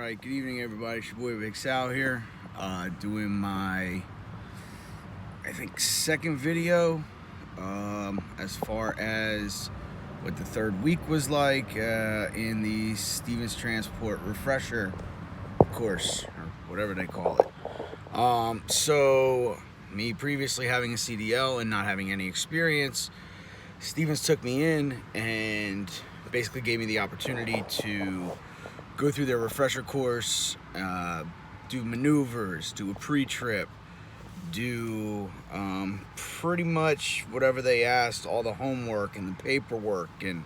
Alright, good evening everybody. It's your boy Big Sal here, doing my, I think, second video as far as what the third week was like in the Stevens Transport refresher course, or whatever they call it. So, me previously having a CDL and not having any experience, Stevens took me in and basically gave me the opportunity to go through their refresher course, do maneuvers, do a pre-trip, do pretty much whatever they asked, all the homework and the paperwork. And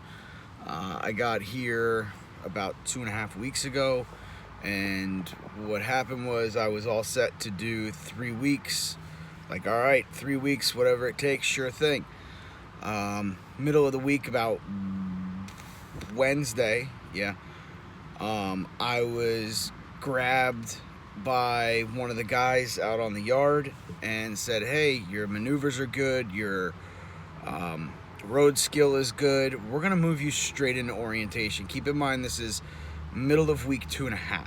I got here about 2.5 weeks ago, and what happened was I was all set to do 3 weeks. Like, all right, 3 weeks, whatever it takes, sure thing. Middle of the week, about Wednesday, I was grabbed by one of the guys out on the yard and said, hey, your maneuvers are good, your road skill is good, we're gonna move you straight into orientation. Keep in mind, this is middle of week 2.5.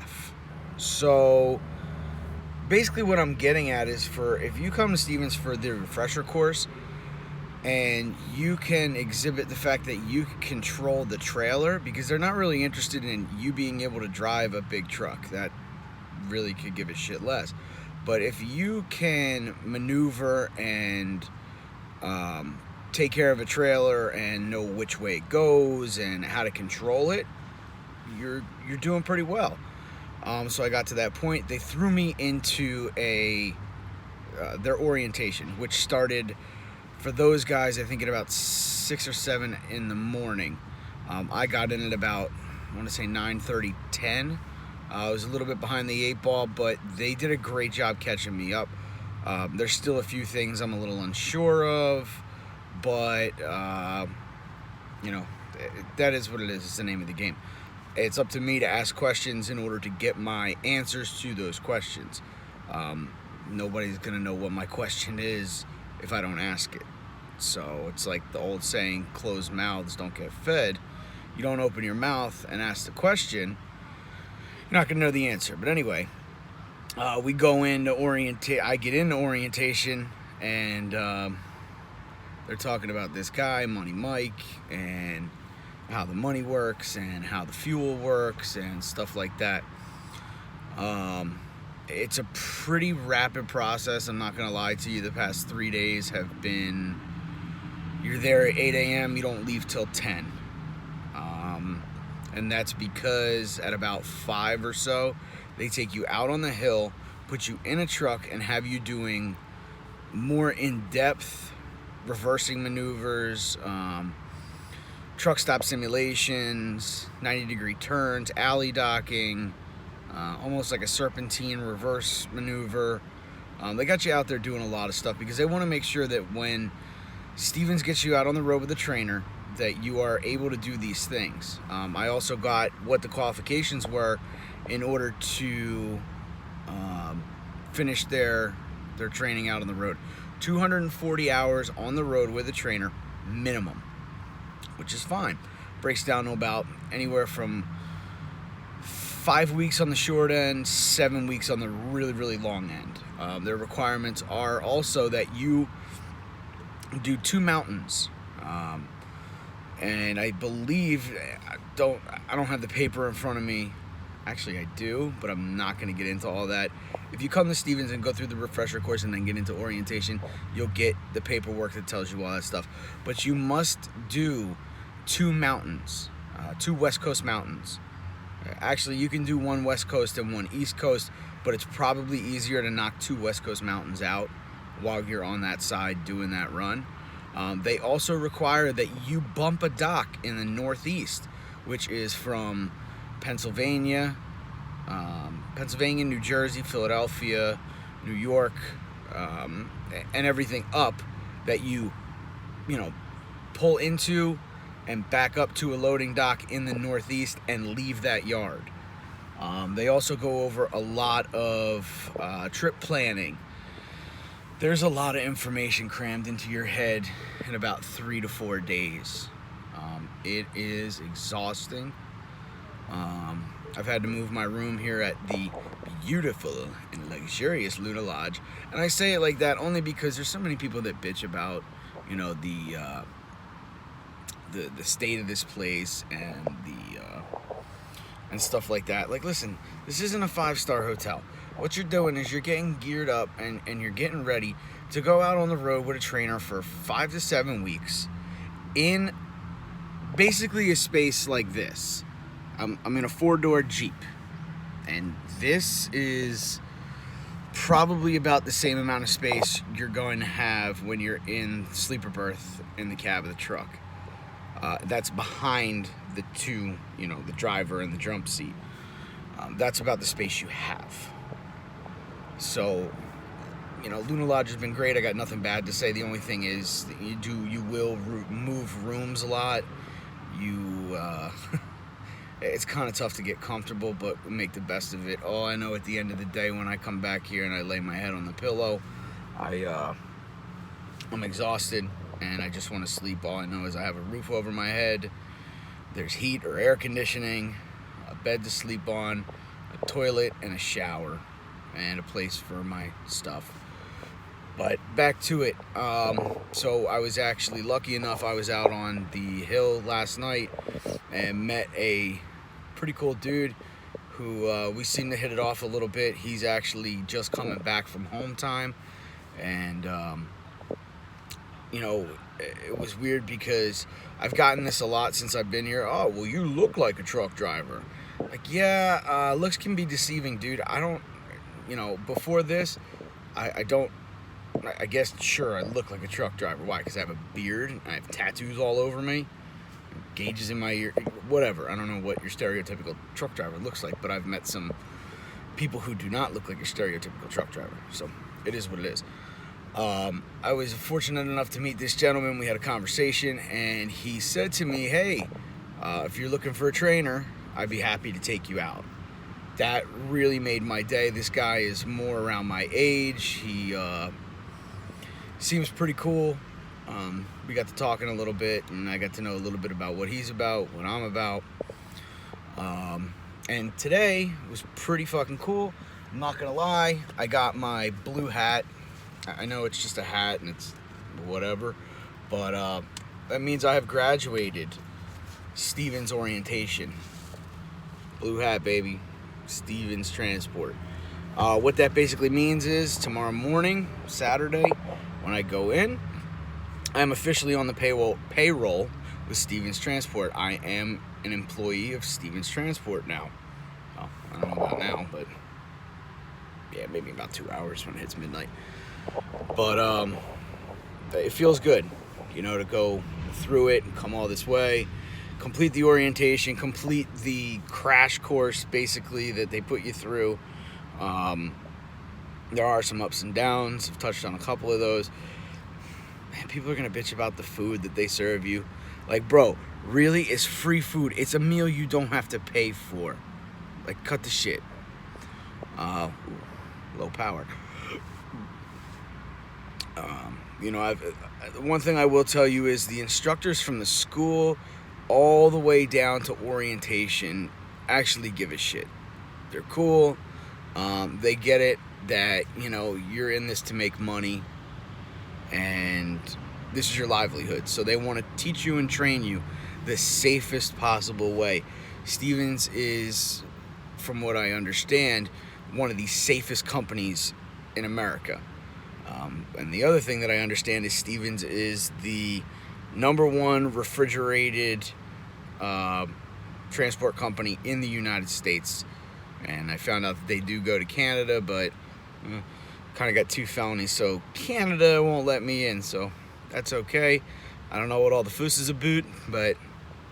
So basically what I'm getting at is, for if you come to Stevens for the refresher course and you can exhibit the fact that you can control the trailer, because they're not really interested in you being able to drive a big truck. That really could give a shit less. But if you can maneuver and take care of a trailer and know which way it goes and how to control it, you're doing pretty well. So I got to that point. They threw me into their orientation, which started, for those guys, I think at about 6 or 7 in the morning. I got in at about, I want to say 9:30, 10. I was a little bit behind the 8 ball, but they did a great job catching me up. There's still a few things I'm a little unsure of, but you know, that is what it is. It's the name of the game. It's up to me to ask questions in order to get my answers to those questions. Nobody's gonna know what my question is if I don't ask it. So it's like the old saying, closed mouths don't get fed. You don't open your mouth and ask the question, you're not gonna know the answer. But anyway, we go into I get into orientation, and they're talking about this guy, Money Mike, and how the money works and how the fuel works and stuff like that. It's a pretty rapid process. I'm not gonna lie to you. The past 3 days have been, you're there at 8 a.m., you don't leave till 10. And that's because at about 5 or so, they take you out on the hill, put you in a truck, and have you doing more in-depth reversing maneuvers, truck stop simulations, 90-degree turns, alley docking, almost like a serpentine reverse maneuver. They got you out there doing a lot of stuff because they want to make sure that when Stevens gets you out on the road with a trainer, that you are able to do these things. I also got what the qualifications were in order to finish their training out on the road. 240 hours on the road with a trainer, minimum, which is fine. Breaks down to about anywhere from 5 weeks on the short end, 7 weeks on the really, really long end. Their requirements are also that you do 2 mountains. And I believe, I don't have the paper in front of me. Actually, I do, but I'm not going to get into all that. If you come to Stevens and go through the refresher course and then get into orientation, you'll get the paperwork that tells you all that stuff. But you must do 2 mountains, 2 West Coast mountains. Actually, you can do 1 West Coast and 1 East Coast, but it's probably easier to knock 2 West Coast mountains out while you're on that side doing that run. They also require that you bump a dock in the Northeast, which is from Pennsylvania, New Jersey, Philadelphia, New York, and everything up, that you pull into and back up to a loading dock in the Northeast and leave that yard. They also go over a lot of trip planning. There's a lot of information crammed into your head in about 3 to 4 days. It is exhausting. I've had to move my room here at the beautiful and luxurious Luna Lodge, and I say it like that only because there's so many people that bitch about, you know, the state of this place and and stuff like that. Like, listen, this isn't a 5-star hotel. What you're doing is you're getting geared up and you're getting ready to go out on the road with a trainer for 5 to 7 weeks in basically a space like this. I'm in a 4-door Jeep, and this is probably about the same amount of space you're going to have when you're in sleeper berth in the cab of the truck. That's behind the two, you know, the driver and the jump seat. That's about the space you have. So, you know, Luna Lodge has been great. I got nothing bad to say. The only thing is that you will move rooms a lot. It's kind of tough to get comfortable, but we make the best of it. All I know at the end of the day, when I come back here and I lay my head on the pillow, I'm exhausted and I just want to sleep. All I know is I have a roof over my head, there's heat or air conditioning, a bed to sleep on, a toilet and a shower, and a place for my stuff. But back to it. So I was actually lucky enough, I was out on the hill last night and met a pretty cool dude who we seem to hit it off a little bit. He's actually just coming back from home time, and you know, it was weird because I've gotten this a lot since I've been here. Oh, well, you look like a truck driver. Like, yeah, looks can be deceiving, dude. I don't, you know, before this, I guess, sure, I look like a truck driver. Why? Because I have a beard, and I have tattoos all over me, gauges in my ear, whatever. I don't know what your stereotypical truck driver looks like, but I've met some people who do not look like a stereotypical truck driver. So it is what it is. I was fortunate enough to meet this gentleman. We had a conversation, and he said to me, hey, if you're looking for a trainer, I'd be happy to take you out. That really made my day. This guy is more around my age. He seems pretty cool. We got to talking a little bit, and I got to know a little bit about what he's about, what I'm about. And today was pretty fucking cool. I'm not gonna lie, I got my blue hat. I know it's just a hat and it's whatever, but that means I have graduated Stevens Orientation. Blue hat, baby. Stevens Transport. What that basically means is tomorrow morning, Saturday, when I go in, I'm officially on the payroll with Stevens Transport. I am an employee of Stevens Transport now. Well, I don't know about now, but yeah, maybe about 2 hours when it hits midnight. But it feels good, you know, to go through it and come all this way, complete the orientation, complete the crash course basically that they put you through. There are some ups and downs. I've touched on a couple of those. Man, people are gonna bitch about the food that they serve you. Like, bro, really? It's free food. It's a meal you don't have to pay for. Like, cut the shit. Low power. You know, one thing I will tell you is the instructors from the school all the way down to orientation actually give a shit. They're cool. They get it that, you know, you're in this to make money and this is your livelihood. So they want to teach you and train you the safest possible way. Stevens is, from what I understand, one of the safest companies in America. And the other thing that I understand is Stevens is the #1 refrigerated transport company in the United States. And I found out that they do go to Canada, but kind of got 2 felonies, so Canada won't let me in, so that's okay. I don't know what all the fuss is about, but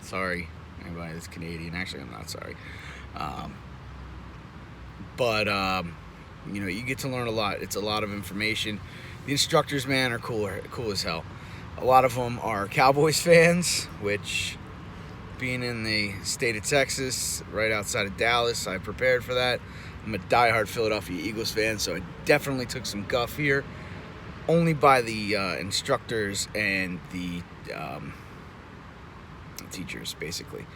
sorry, anybody that's Canadian. Actually, I'm not sorry. You know, you get to learn a lot. It's a lot of information. The instructors, man, are cool as hell. A lot of them are Cowboys fans, which, being in the state of Texas, right outside of Dallas, I prepared for that. I'm a diehard Philadelphia Eagles fan, so I definitely took some guff here, only by the instructors and the teachers, basically.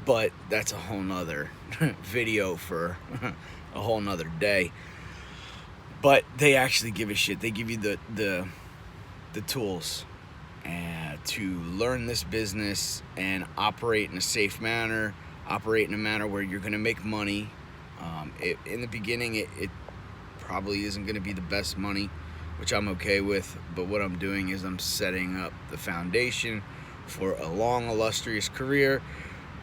but that's a whole nother video for a whole nother day. But they actually give a shit. They give you the tools to learn this business and operate in a safe manner, operate in a manner where you're going to make money. In the beginning, it probably isn't going to be the best money, which I'm okay with, but what I'm doing is I'm setting up the foundation for a long, illustrious career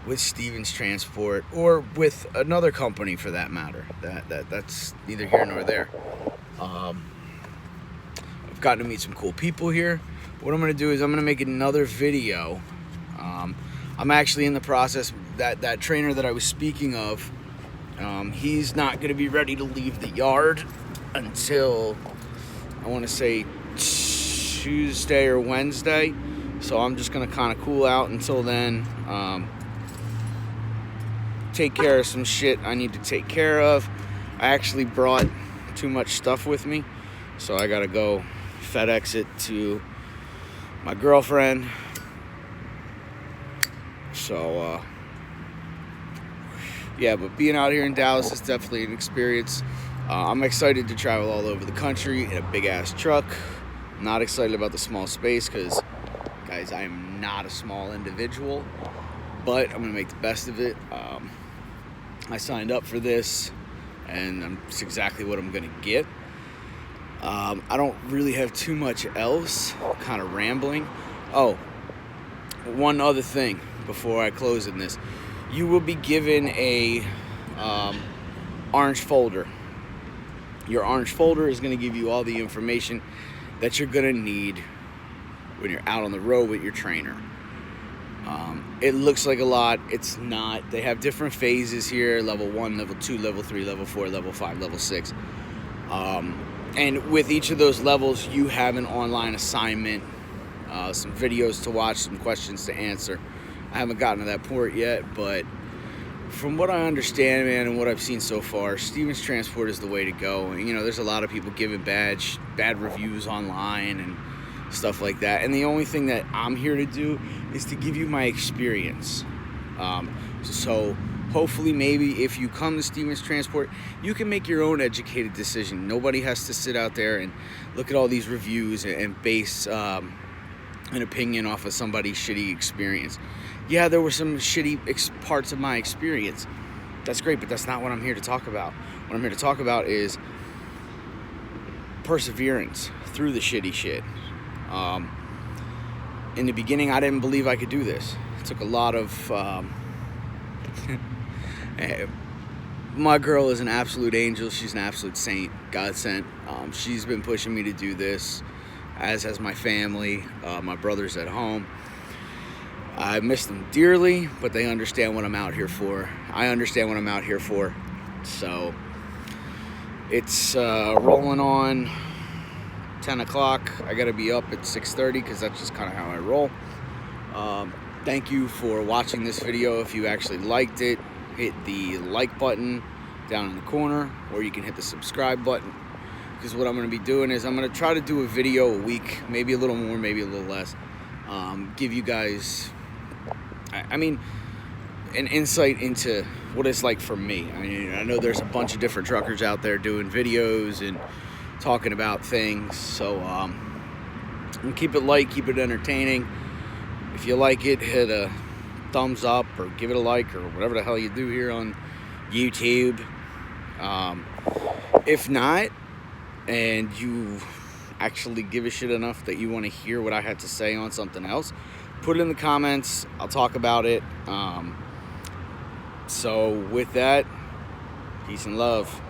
with Stevens Transport, or with another company for that matter. That's neither here nor there. I've gotten to meet some cool people here. What I'm going to do is I'm going to make another video. I'm actually in the process, that trainer that I was speaking of, he's not going to be ready to leave the yard until, I want to say, Tuesday or Wednesday. So I'm just going to kind of cool out until then. Take care of some shit I need to take care of. I actually brought too much stuff with me, so I got to go FedEx it to my girlfriend. So, yeah, but being out here in Dallas is definitely an experience. I'm excited to travel all over the country in a big-ass truck. I'm not excited about the small space because, guys, I am not a small individual, but I'm going to make the best of it. I signed up for this, and it's exactly what I'm going to get. I don't really have too much else, kind of rambling. Oh, one other thing before I close in this. You will be given a orange folder. Your orange folder is going to give you all the information that you're going to need when you're out on the road with your trainer. It looks like a lot. It's not. They have different phases here: level 1, level 2, level 3, level 4, level 5, level 6. And with each of those levels, you have an online assignment, some videos to watch, some questions to answer. I haven't gotten to that point yet, but from what I understand, man, and what I've seen so far, Stevens Transport is the way to go. And, you know, there's a lot of people giving bad reviews online and stuff like that. And the only thing that I'm here to do is to give you my experience. So hopefully, maybe if you come to Stevens Transport, you can make your own educated decision. Nobody has to sit out there and look at all these reviews and base an opinion off of somebody's shitty experience. Yeah, there were some shitty parts of my experience. That's great, but that's not what I'm here to talk about. What I'm here to talk about is perseverance through the shitty shit. In the beginning, I didn't believe I could do this. It took a lot of... my girl is an absolute angel. She's an absolute saint, God sent. She's been pushing me to do this, as has my family, my brothers at home. I miss them dearly, but they understand what I'm out here for. I understand what I'm out here for. So it's rolling on 10 o'clock. I gotta be up at 6:30 because that's just kind of how I roll. Thank you for watching this video. If you actually liked it, hit the like button down in the corner, or you can hit the subscribe button, because what I'm going to be doing is I'm going to try to do a video a week, maybe a little more, maybe a little less. Give you guys, I mean, an insight into what it's like for me. I mean, I know there's a bunch of different truckers out there doing videos and talking about things, so keep it light, keep it entertaining. If you like it, hit a thumbs up or give it a like or whatever the hell you do here on YouTube. If not, and you actually give a shit enough that you want to hear what I had to say on something else, put it in the comments. I'll talk about it. So with that, peace and love.